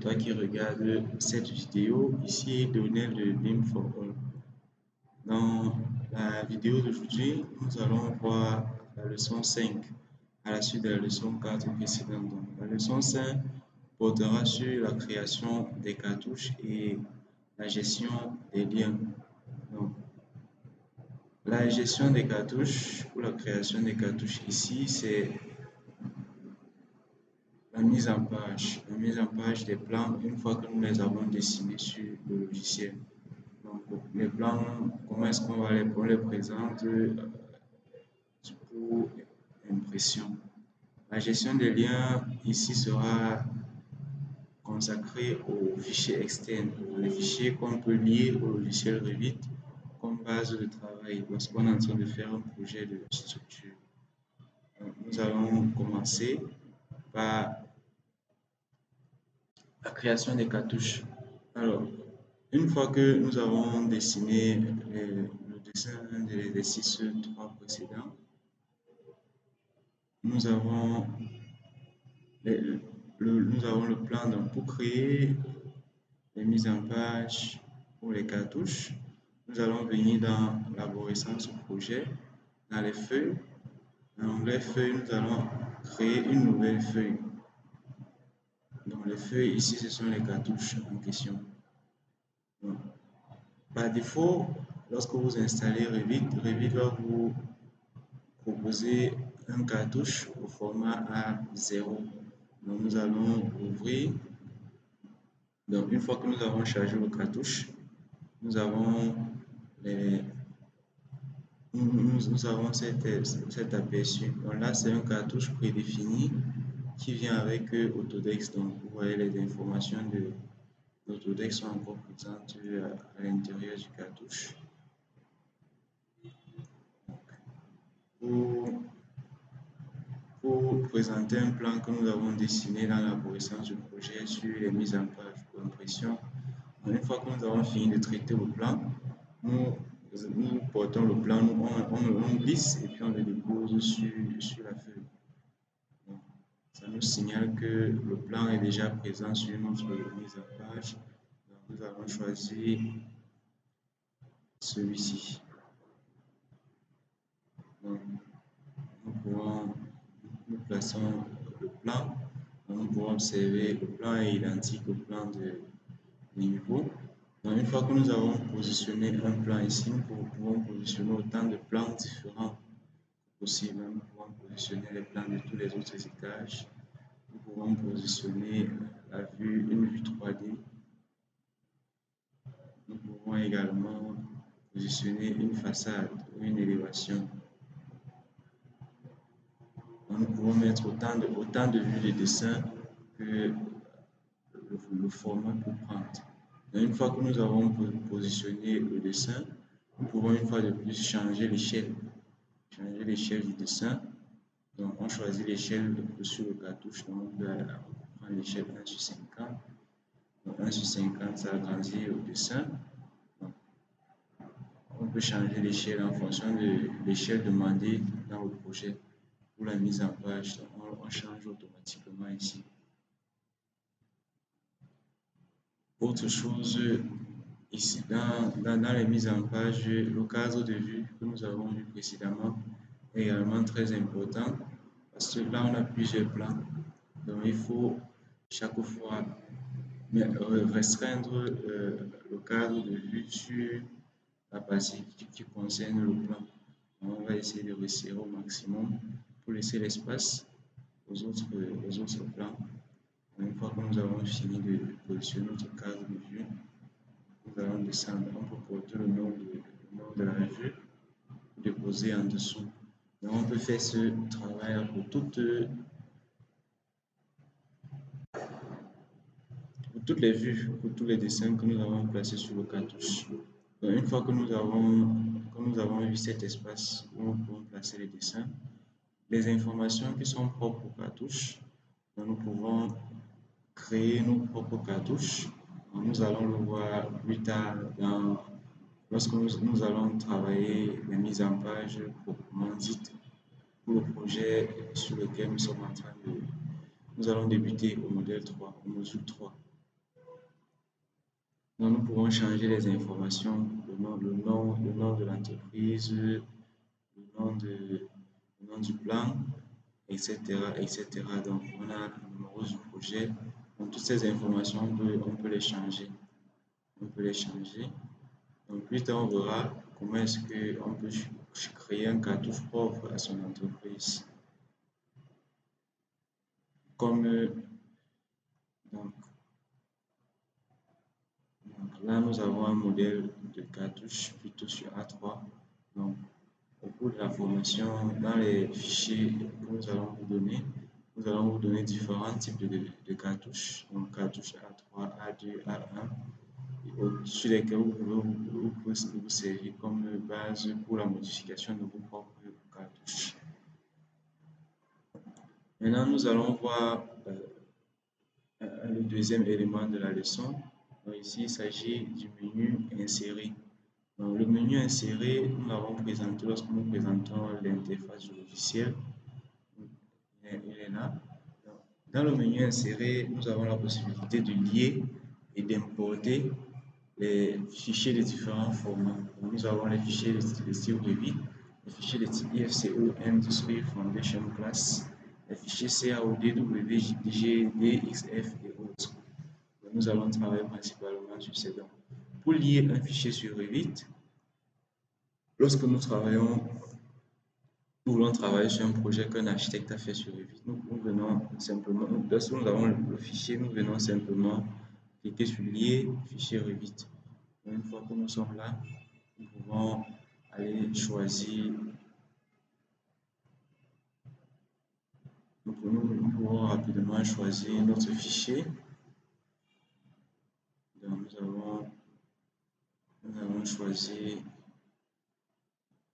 toi qui regardes cette vidéo. Ici Lionel de BIM for All. Dans la vidéo d'aujourd'hui, nous allons voir la leçon 5 à la suite de la leçon 4 précédente. Donc, la leçon 5 portera sur la création des cartouches et la gestion des liens. Donc, la gestion des cartouches ou la création des cartouches ici, c'est la mise en page des plans une fois que nous les avons dessinés sur le logiciel. Donc, les plans, comment est-ce qu'on les présente pour impression. La gestion des liens ici sera consacrée aux fichiers externes, les fichiers qu'on peut lier au logiciel Revit comme base de travail lorsqu'on est en train de faire un projet de structure. Donc, nous allons commencer par la création des cartouches. Alors, une fois que nous avons dessiné le dessin de l'exercice 3 précédent, nous avons le plan. Donc, pour créer les mises en page pour les cartouches, nous allons venir dans l'arborescence projet, dans les feuilles. Dans l'onglet feuilles, nous allons créer une nouvelle feuille. Donc, les feuilles ici, ce sont les cartouches en question. Donc, par défaut, lorsque vous installez Revit, Revit va vous proposer un cartouche au format A0. Donc, nous allons ouvrir. Donc, une fois que nous avons chargé le cartouche, nous avons cet aperçu. Donc là, c'est un cartouche prédéfini qui vient avec Autodesk. Donc, vous voyez les informations de l'Autodesk sont encore présentes à l'intérieur du cartouche. Pour présenter un plan que nous avons dessiné dans l'arborescence du projet sur les mises en page pour impression, une fois que nous avons fini de traiter le plan, nous portons le plan, on glisse et puis on le dépose sur la feuille. Donc, ça nous signale que le plan est déjà présent sur notre mise en page. Donc, nous allons choisir celui-ci. Nous plaçons le plan. Donc, nous pouvons observer le plan est identique au plan de niveau. Donc, une fois que nous avons positionné un plan ici, nous pouvons positionner autant de plans différents possible. Nous pouvons positionner les plans de tous les autres étages. Nous pouvons positionner une vue 3D. Nous pouvons également positionner une façade ou une élévation. Donc, nous pouvons mettre autant de vues de dessin que le format peut prendre. Donc, une fois que nous avons positionné le dessin, nous pouvons une fois de plus changer l'échelle du dessin. Donc, on choisit l'échelle sur le cartouche. Donc, on prend l'échelle 1/50. Donc, 1/50, ça agrandit le dessin. Donc, on peut changer l'échelle en fonction de l'échelle demandée dans le projet pour la mise en page. Donc, on change automatiquement ici. Autre chose, ici, dans les mises en page, le cadre de vue que nous avons vu précédemment est également très important parce que là, on a plusieurs plans. Donc, il faut chaque fois restreindre le cadre de vue sur la partie qui concerne le plan. Donc, on va essayer de resserrer au maximum pour laisser l'espace aux autres plans. Une fois que nous avons fini de positionner notre cadre de vue, nous allons descendre. On peut porter le nom de la vue, déposer en dessous. Donc, on peut faire ce travail pour toutes les vues, pour tous les dessins que nous avons placés sur le cartouche. Donc, une fois que nous avons eu cet espace où nous pouvons placer les dessins, les informations qui sont propres au cartouche, nous pouvons créer nos propres cartouches. Nous allons le voir plus tard lorsque nous allons travailler les mises en page proprement dites pour le projet sur lequel nous sommes en train de. Nous allons débuter au module 3. Donc, nous pouvons changer les informations, le nom de l'entreprise, le nom du plan, etc., etc. Donc, on a le numéro du projet. Donc, toutes ces informations, on peut les changer. On peut les changer. Donc, plus tard, on verra comment est-ce qu'on peut créer un cartouche propre à son entreprise. Comme donc, là, nous avons un modèle de cartouche plutôt sur A3. Donc, au cours de la formation, dans les fichiers que nous allons vous donner différents types de cartouches. Donc, cartouches A3, A2, A1, sur lesquels vous pouvez vous servir comme base pour la modification de vos propres cartouches. Maintenant, nous allons voir le deuxième élément de la leçon. Donc, ici, il s'agit du menu insérer. Donc, le menu insérer, nous l'avons présenté lorsque nous présentons l'interface du logiciel. Il est là. Dans le menu insérer, nous avons la possibilité de lier et d'importer les fichiers de différents formats. Donc, nous avons les fichiers de style Revit, les fichiers de type IFCO, Industry, Foundation Class, les fichiers CAOD, WG, DXF et autres. Donc, nous allons travailler principalement sur ces dons. Pour lier un fichier sur Revit, lorsque nous voulons travailler sur un projet qu'un architecte a fait sur Revit, nous venons simplement, lorsque nous avons le fichier, nous venons simplement cliquer sur lier fichier Revit. Une fois que nous sommes là, nous pouvons aller choisir, nous pouvons rapidement choisir notre fichier. Donc nous allons choisir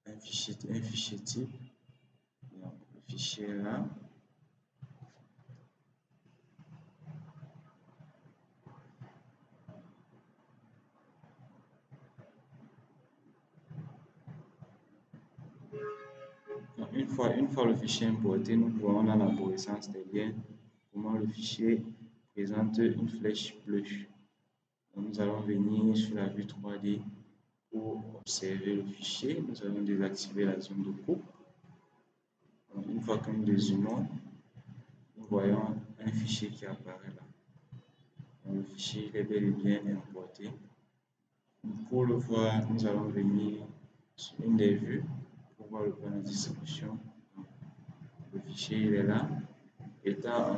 un fichier type. Donc, le fichier est là. Donc, une fois le fichier importé, nous voyons dans l'arborescence des liens comment le fichier présente une flèche bleue. Donc, nous allons venir sur la vue 3D pour observer le fichier. Nous allons désactiver la zone de coupe. Donc, une fois que nous dézoomons, nous voyons un fichier qui apparaît là. Donc, le fichier est bel et bien importé. Pour le voir, nous allons venir sur une des vues pour voir le plan de distribution. Donc, le fichier il est là. Étant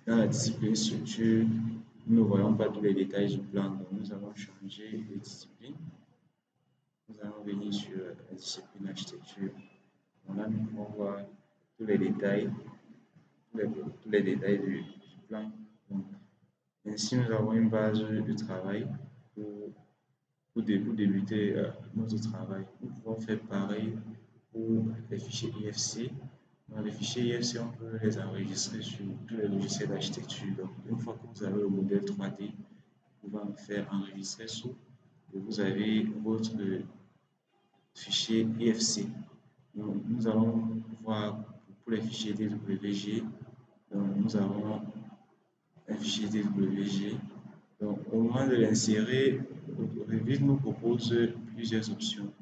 dans la discipline structure, nous ne voyons pas tous les détails du plan. Donc, nous allons changer de discipline. Nous allons venir sur la discipline architecture. Donc là, nous pouvons voir tous les détails, tous les détails du plan. Donc, ainsi, nous avons une base de travail pour débuter notre travail. Nous pouvons faire pareil pour les fichiers IFC. Dans les fichiers IFC, on peut les enregistrer sur tous les logiciels d'architecture. Donc, une fois que vous avez le modèle 3D, vous pouvez en faire enregistrer sous et vous avez votre fichier IFC. Donc, nous allons voir pour les fichiers DWG. Donc, nous avons un fichier DWG. Donc, au moment de l'insérer, Revit nous propose plusieurs options.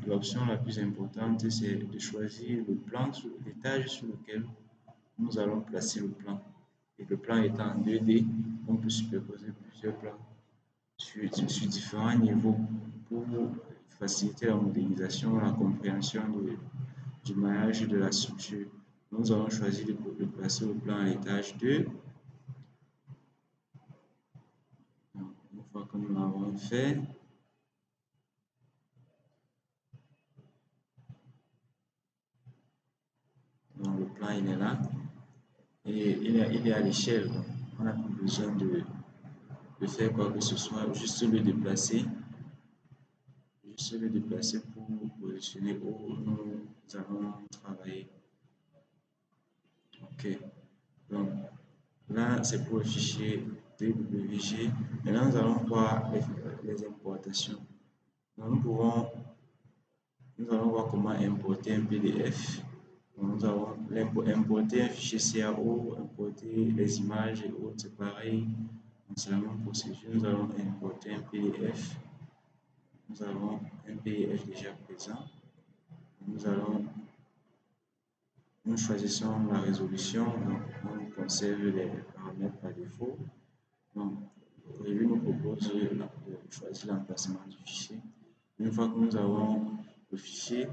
L'option la plus importante, c'est de choisir le plan, l'étage sur lequel nous allons placer le plan. Et le plan étant en 2D, on peut superposer plusieurs plans sur différents niveaux pour faciliter la modélisation, la compréhension du maillage de la structure. Nous allons choisir de placer le plan à l'étage 2. Une fois que nous l'avons fait, donc le plan il est là et il est à l'échelle. On n'a plus besoin de faire quoi que ce soit, juste le déplacer pour positionner où nous allons travailler. Ok, donc là c'est pour le fichier DWG. Maintenant nous allons voir les importations. Donc, nous allons voir comment importer un PDF. Donc, nous allons importer un fichier CAO, importer les images et autres, c'est pareil. C'est la même procédure. Nous allons importer un PDF. Nous avons un PDF déjà présent. Nous choisissons la résolution. On conserve les paramètres par défaut. Donc, Revue nous propose de choisir l'emplacement du fichier. Une fois que nous avons le fichier,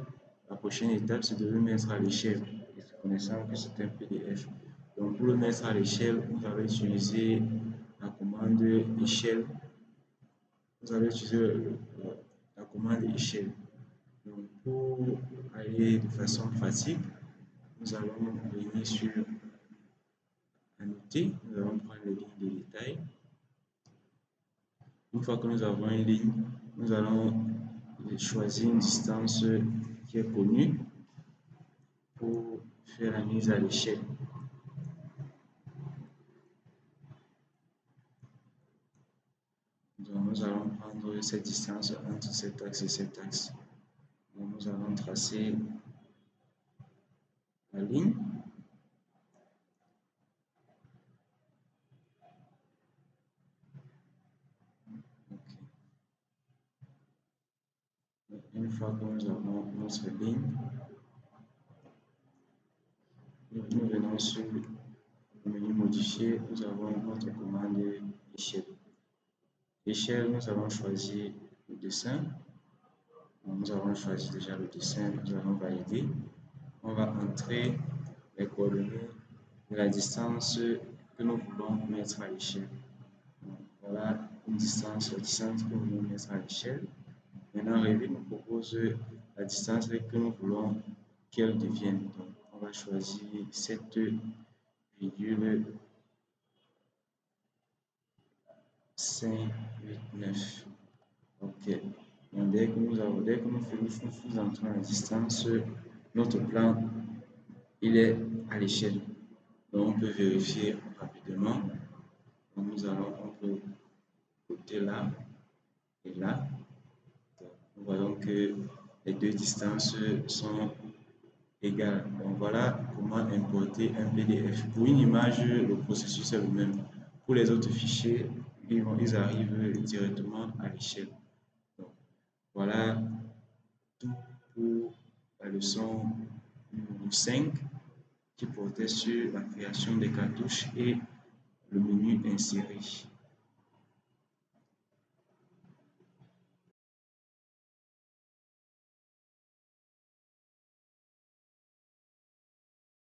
la prochaine étape, c'est de le mettre à l'échelle, connaissant que c'est un PDF. Donc, pour le mettre à l'échelle, vous allez utiliser la commande échelle. Vous allez utiliser la commande échelle. Donc, pour aller de façon pratique, nous allons venir sur Annoter. Nous allons prendre les lignes de détail. Une fois que nous avons une ligne, nous allons choisir une distance qui est connue pour faire la mise à l'échelle. Donc, nous allons prendre cette distance entre cet axe et cet axe. Donc, nous allons tracer la ligne. Une fois que nous avons notre ligne, nous venons sur le menu modifier, nous avons notre commande échelle. Échelle, nous allons choisir le dessin. Donc, nous avons choisi déjà le dessin, nous allons valider. On va entrer les coordonnées de la distance que nous voulons mettre à l'échelle. Voilà une distance, la distance que nous voulons mettre à l'échelle. Maintenant, Revit nous propose la distance que nous voulons qu'elle devienne. Donc, on va choisir 7,589. OK. Donc, dès que nous entrons la distance, notre plan, il est à l'échelle. Donc, on peut vérifier rapidement. Donc, on peut côté là et là. Donc, nous voyons que les deux distances sont égales. Donc, voilà comment importer un PDF. Pour une image, le processus est le même. Pour les autres fichiers, ils arrivent directement à l'échelle. Voilà tout pour la leçon numéro 5 qui portait sur la création des cartouches et le menu insérer.